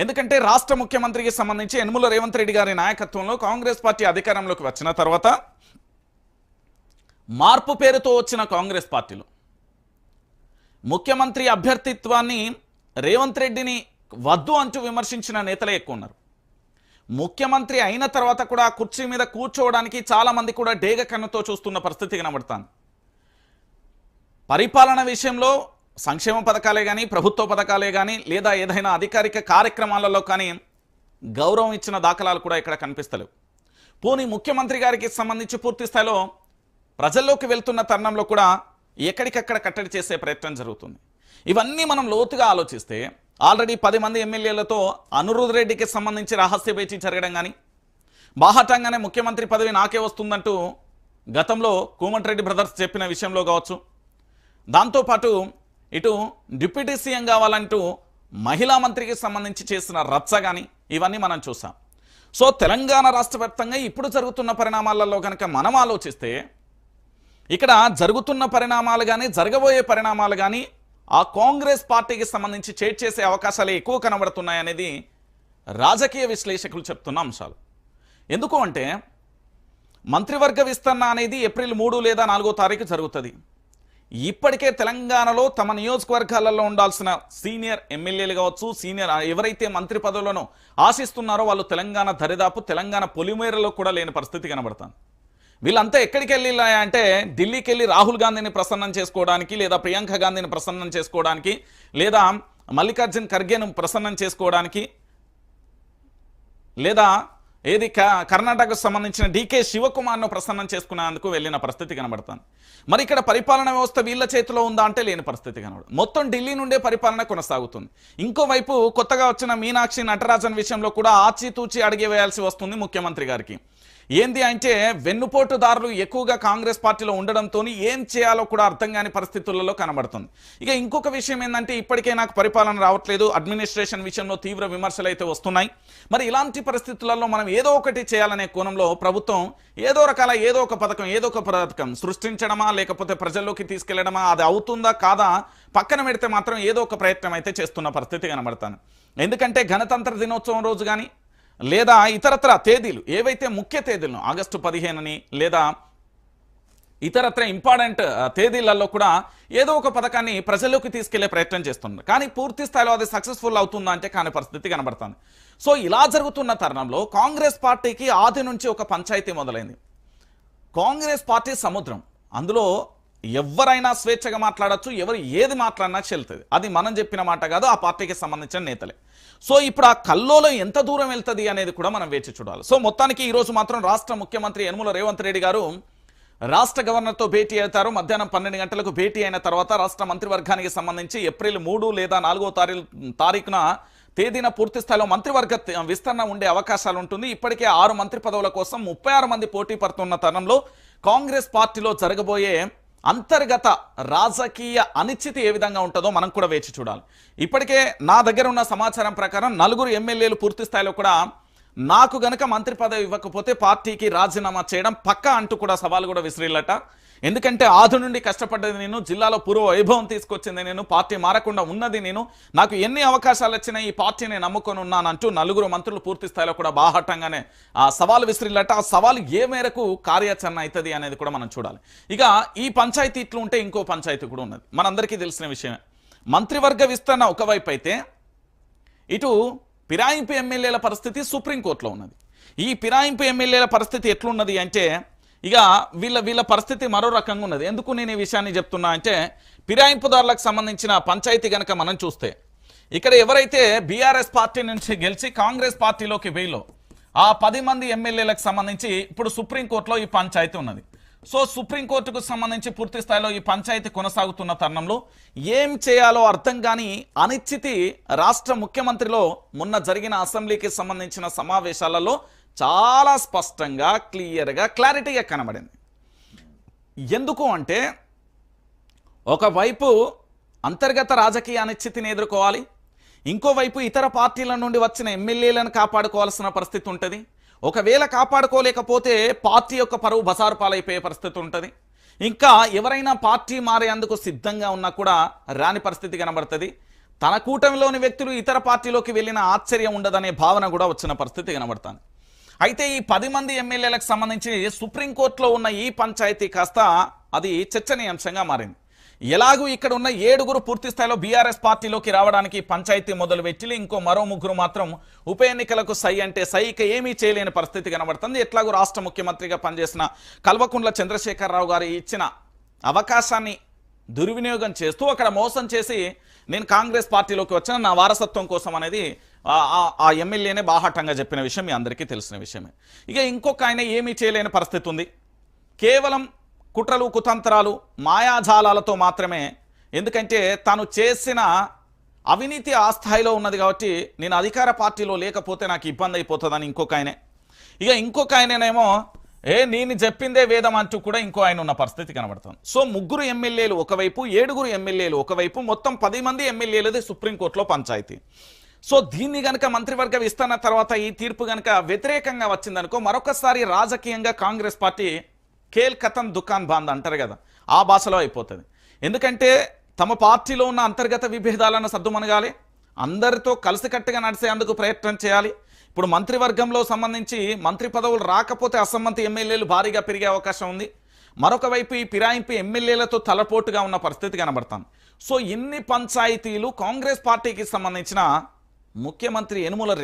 ఎందుకంటే రాష్ట్ర ముఖ్యమంత్రికి సంబంధించి యనమల రేవంత్ రెడ్డి గారి నాయకత్వంలో కాంగ్రెస్ పార్టీ అధికారంలోకి వచ్చిన తర్వాత మార్పు పేరుతో వచ్చిన కాంగ్రెస్ పార్టీలో ముఖ్యమంత్రి అభ్యర్థిత్వాన్ని రేవంత్ రెడ్డిని వద్దు అంటూ విమర్శించిన నేతలే ఎక్కువ ఉన్నారు. ముఖ్యమంత్రి అయిన తర్వాత కూడా కుర్చీ మీద కూర్చోవడానికి చాలా మంది కూడా డేగ కన్నుతో చూస్తున్న పరిస్థితి కనబడుతుంది. పరిపాలన విషయంలో సంక్షేమ పథకాలే కానీ ప్రభుత్వ పథకాలే కానీ లేదా ఏదైనా అధికారిక కార్యక్రమాలలో కానీ గౌరవం ఇచ్చిన దాఖలాలు కూడా ఇక్కడ కనిపిస్తలేవు. పోనీ ముఖ్యమంత్రి గారికి సంబంధించి పూర్తి స్థాయిలో ప్రజల్లోకి వెళ్తున్న తరుణంలో కూడా ఎక్కడికక్కడ కట్టడి చేసే ప్రయత్నం జరుగుతుంది. ఇవన్నీ మనం లోతుగా ఆలోచిస్తే ఆల్రెడీ 10 మంది ఎమ్మెల్యేలతో అనిరుద్ రెడ్డికి సంబంధించి రహస్య భేటీ జరగడం కానీ బాహాటంగానే ముఖ్యమంత్రి పదవి నాకే వస్తుందంటూ గతంలో కోమటిరెడ్డి బ్రదర్స్ చెప్పిన విషయంలో కావచ్చు, దాంతోపాటు ఇటు డిప్యూటీ సీఎం కావాలంటూ మహిళా మంత్రికి సంబంధించి చేసిన రచ్చ కానీ ఇవన్నీ మనం చూసాం. సో తెలంగాణ రాష్ట్ర వ్యాప్తంగా ఇప్పుడు జరుగుతున్న పరిణామాలలో కనుక మనం ఆలోచిస్తే ఇక్కడ జరుగుతున్న పరిణామాలు కానీ జరగబోయే పరిణామాలు కానీ ఆ కాంగ్రెస్ పార్టీకి సంబంధించి చేసే అవకాశాలు ఎక్కువ కనబడుతున్నాయనేది రాజకీయ విశ్లేషకులు చెప్తున్న అంశాలు. ఎందుకు అంటే మంత్రివర్గ విస్తరణ అనేది ఏప్రిల్ 3 లేదా 4వ తారీఖు జరుగుతుంది. ఇప్పటికే తెలంగాణలో తమ నియోజకవర్గాలలో ఉండాల్సిన సీనియర్ ఎమ్మెల్యేలు కావచ్చు, సీనియర్ ఎవరైతే మంత్రి పదవులను ఆశిస్తున్నారో వాళ్ళు తెలంగాణ దరిదాపు తెలంగాణ పొలిమేరలో కూడా లేని పరిస్థితి కనబడుతుంది. వీళ్ళంతా ఎక్కడికి వెళ్ళిలా అంటే ఢిల్లీకి వెళ్ళి రాహుల్ గాంధీని ప్రసన్నం చేసుకోవడానికి లేదా ప్రియాంక గాంధీని ప్రసన్నం చేసుకోవడానికి లేదా మల్లికార్జున్ ఖర్గేను ప్రసన్నం చేసుకోవడానికి లేదా ఏది కర్ణాటకకు సంబంధించిన డీకే శివకుమార్ను ప్రసన్నం చేసుకునేందుకు వెళ్ళిన పరిస్థితి కనబడుతుంది. మరి ఇక్కడ పరిపాలన వ్యవస్థ వీళ్ళ చేతిలో ఉందా అంటే లేని పరిస్థితి కనబడుతుంది. మొత్తం ఢిల్లీ నుండే పరిపాలన కొనసాగుతుంది. ఇంకోవైపు కొత్తగా వచ్చిన మీనాక్షి నటరాజన్ విషయంలో కూడా ఆచితూచి అడిగి వేయాల్సి వస్తుంది ముఖ్యమంత్రి గారికి. ఏంది అంటే వెన్నుపోటుదారులు ఎక్కువగా కాంగ్రెస్ పార్టీలో ఉండడంతో ఏం చేయాలో కూడా అర్థం కాని పరిస్థితులలో కనబడుతుంది. ఇక ఇంకొక విషయం ఏంటంటే ఇప్పటికే నాకు పరిపాలన రావట్లేదు, అడ్మినిస్ట్రేషన్ విషయంలో తీవ్ర విమర్శలు అయితే వస్తున్నాయి. మరి ఇలాంటి పరిస్థితులలో మనం ఏదో ఒకటి చేయాలనే కోణంలో ప్రభుత్వం ఏదో ఒక పథకం సృష్టించడమా లేకపోతే ప్రజల్లోకి తీసుకెళ్లడమా, అది అవుతుందా కాదా పక్కన పెడితే మాత్రం ఏదో ఒక ప్రయత్నం అయితే చేస్తున్న పరిస్థితి కనబడుతుంది. ఎందుకంటే గణతంత్ర దినోత్సవం రోజు కానీ లేదా ఇతరత్ర తేదీలు ఏవైతే ముఖ్య తేదీలను ఆగస్టు 15 లేదా ఇతరత్ర ఇంపార్టెంట్ తేదీలలో కూడా ఏదో ఒక పథకాన్ని ప్రజల్లోకి తీసుకెళ్లే ప్రయత్నం చేస్తున్నారు. కానీ పూర్తి స్థాయిలో అది సక్సెస్ఫుల్ అవుతుందా అంటే కాని పరిస్థితి కనబడుతుంది. సో ఇలా జరుగుతున్న తరుణంలో కాంగ్రెస్ పార్టీకి ఆది నుంచి ఒక పంచాయతీ మొదలైంది. కాంగ్రెస్ పార్టీ సముద్రం, అందులో ఎవరైనా స్వేచ్ఛగా మాట్లాడచ్చు, ఎవరు ఏది మాట్లాడినా చెల్లుతుంది. అది మనం చెప్పిన మాట కాదు, ఆ పార్టీకి సంబంధించిన నేతలే. సో ఇప్పుడు ఆ కల్లోలో ఎంత దూరం వెళ్తుంది అనేది కూడా మనం వేచి చూడాలి. సో మొత్తానికి ఈరోజు మాత్రం రాష్ట్ర ముఖ్యమంత్రి యనమల రేవంత్ రెడ్డి గారు రాష్ట్ర గవర్నర్తో భేటీ అవుతారు. మధ్యాహ్నం 12 గంటలకు భేటీ అయిన తర్వాత రాష్ట్ర మంత్రివర్గానికి సంబంధించి ఏప్రిల్ 3 లేదా 4వ తారీఖున తేదీన పూర్తి స్థాయిలో మంత్రివర్గ విస్తరణ ఉండే అవకాశాలు ఉంటుంది. ఇప్పటికే 6 మంత్రి పదవుల కోసం 36 మంది పోటీ పడుతున్న తరుణంలో కాంగ్రెస్ పార్టీలో జరగబోయే అంతర్గత రాజకీయ అనిశ్చితి ఏ విధంగా ఉంటుందో మనం కూడా వేచి చూడాలి. ఇప్పటికే నా దగ్గర ఉన్న సమాచారం ప్రకారం 4 ఎమ్మెల్యేలు పూర్తి స్థాయిలో కూడా నాకు గనక మంత్రి పదవి ఇవ్వకపోతే పార్టీకి రాజీనామా చేయడం పక్కా అంటూ కూడా సవాల్ కూడా విసిరిల్లట. ఎందుకంటే ఆది నుండి కష్టపడ్డది నేను, జిల్లాలో పూర్వ వైభవం తీసుకొచ్చింది నేను, పార్టీ మారకుండా ఉన్నది నేను, నాకు ఎన్ని అవకాశాలు వచ్చినా ఈ పార్టీని నమ్ముకొని ఉన్నానంటూ 4 మంత్రులు పూర్తి స్థాయిలో కూడా బాహాటంగానే ఆ సవాల్ విసిరిల్లట. ఆ సవాల్ ఏ మేరకు కార్యాచరణ అవుతుంది అనేది కూడా మనం చూడాలి. ఇక ఈ పంచాయతీ ఇట్లు ఉంటే ఇంకో పంచాయతీ కూడా ఉన్నది, మనందరికీ తెలిసిన విషయమే. మంత్రివర్గ విస్తరణ ఒకవైపు అయితే ఇటు ఫిరాయింపు ఎమ్మెల్యేల పరిస్థితి సుప్రీంకోర్టులో ఉన్నది. ఈ ఫిరాయింపు ఎమ్మెల్యేల పరిస్థితి ఎట్లున్నది అంటే ఇక వీళ్ళ పరిస్థితి మరో రకంగా ఉన్నది. ఎందుకు నేను ఈ విషయాన్ని చెప్తున్నా అంటే ఫిరాయింపుదారులకు సంబంధించిన పంచాయతీ కనుక మనం చూస్తే ఇక్కడ ఎవరైతే బీఆర్ఎస్ పార్టీ నుంచి గెలిచి కాంగ్రెస్ పార్టీలోకి వేలో ఆ 10 మంది ఎమ్మెల్యేలకు సంబంధించి ఇప్పుడు సుప్రీంకోర్టులో ఈ పంచాయతీ ఉన్నది. సో సుప్రీంకోర్టుకు సంబంధించి పూర్తి స్థాయిలో ఈ పంచాయతీ కొనసాగుతున్న తరుణంలో ఏం చేయాలో అర్థం కాని అనిశ్చితి రాష్ట్ర ముఖ్యమంత్రిలో మొన్న జరిగిన అసెంబ్లీకి సంబంధించిన సమావేశాలలో చాలా స్పష్టంగా క్లియర్గా క్లారిటీగా కనబడింది. ఎందుకు అంటే ఒకవైపు అంతర్గత రాజకీయ అనిశ్చితిని ఎదుర్కోవాలి, ఇంకోవైపు ఇతర పార్టీల నుండి వచ్చిన ఎమ్మెల్యేలను కాపాడుకోవాల్సిన పరిస్థితి ఉంటుంది. ఒకవేళ కాపాడుకోలేకపోతే పార్టీ యొక్క పరువు బసారు పాలైపోయే పరిస్థితి ఉంటుంది. ఇంకా ఎవరైనా పార్టీ మారేందుకు సిద్ధంగా ఉన్నా కూడా రాని పరిస్థితి కనబడుతుంది. తన కూటమిలోని వ్యక్తులు ఇతర పార్టీలోకి వెళ్ళిన ఆశ్చర్యం ఉండదనే భావన కూడా వచ్చిన పరిస్థితి కనబడుతుంది. అయితే ఈ 10 మంది ఎమ్మెల్యేలకు సంబంధించి సుప్రీంకోర్టులో ఉన్న ఈ పంచాయతీ కాస్త అది చర్చనీయాంశంగా మారింది. ఎలాగూ ఇక్కడ ఉన్న 7గురు పూర్తి స్థాయిలో బీఆర్ఎస్ పార్టీలోకి రావడానికి పంచాయతీ మొదలు పెట్టి ఇంకో మరో 3 మాత్రం ఉప ఎన్నికలకు సై అంటే సైకి ఏమీ చేయలేని పరిస్థితి కనబడుతుంది. ఎట్లాగూ రాష్ట్ర ముఖ్యమంత్రిగా పనిచేసిన కల్వకుంట్ల చంద్రశేఖరరావు గారు ఇచ్చిన అవకాశాన్ని దుర్వినియోగం చేస్తూ అక్కడ మోసం చేసి నేను కాంగ్రెస్ పార్టీలోకి వచ్చిన నా వారసత్వం కోసం అనేది ఆ ఎమ్మెల్యేనే బాహాటంగా చెప్పిన విషయం మీ అందరికీ తెలిసిన విషయమే. ఇక ఇంకొక ఆయన ఏమీ చేయలేని పరిస్థితి ఉంది. కేవలం కుట్రలు కుతంత్రాలు మాయాజాలాలతో మాత్రమే, ఎందుకంటే తాను చేసిన అవినీతి ఆ స్థాయిలో ఉన్నది కాబట్టి నేను అధికార పార్టీలో లేకపోతే నాకు ఇబ్బంది అయిపోతుందని ఇంకొక ఆయనే. ఇక ఇంకొక ఆయననేమో నేను చెప్పిందే వేదం అంటూ కూడా ఇంకో ఆయన ఉన్న పరిస్థితి కనబడుతుంది. సో 3 ఎమ్మెల్యేలు ఒకవైపు, 7గురు ఎమ్మెల్యేలు ఒకవైపు, మొత్తం 10 మంది ఎమ్మెల్యేలది సుప్రీంకోర్టులో పంచాయతీ. సో దీన్ని గనక మంత్రివర్గ విస్తరణ తర్వాత ఈ తీర్పు గనక వ్యతిరేకంగా వచ్చిందనుకో మరొకసారి రాజకీయంగా కాంగ్రెస్ పార్టీ ఖేల్ ఖతం దుకాన్ బాంద్ అంటారు కదా, ఆ భాషలో అయిపోతుంది. ఎందుకంటే తమ పార్టీలో ఉన్న అంతర్గత విభేదాలను సద్దుమనగాలి, అందరితో కలిసికట్టుగా నడిచేందుకు ప్రయత్నం చేయాలి. ఇప్పుడు మంత్రివర్గంలో సంబంధించి మంత్రి పదవులు రాకపోతే అసమ్మతి ఎమ్మెల్యేలు భారీగా పెరిగే అవకాశం ఉంది. మరొక వైపు ఈ ఫిరాయింపు ఎమ్మెల్యేలతో తలపోటుగా ఉన్న పరిస్థితి కనబడుతుంది. సో ఇన్ని పంచాయతీలు కాంగ్రెస్ పార్టీకి సంబంధించిన ముఖ్యమంత్రి యనుమల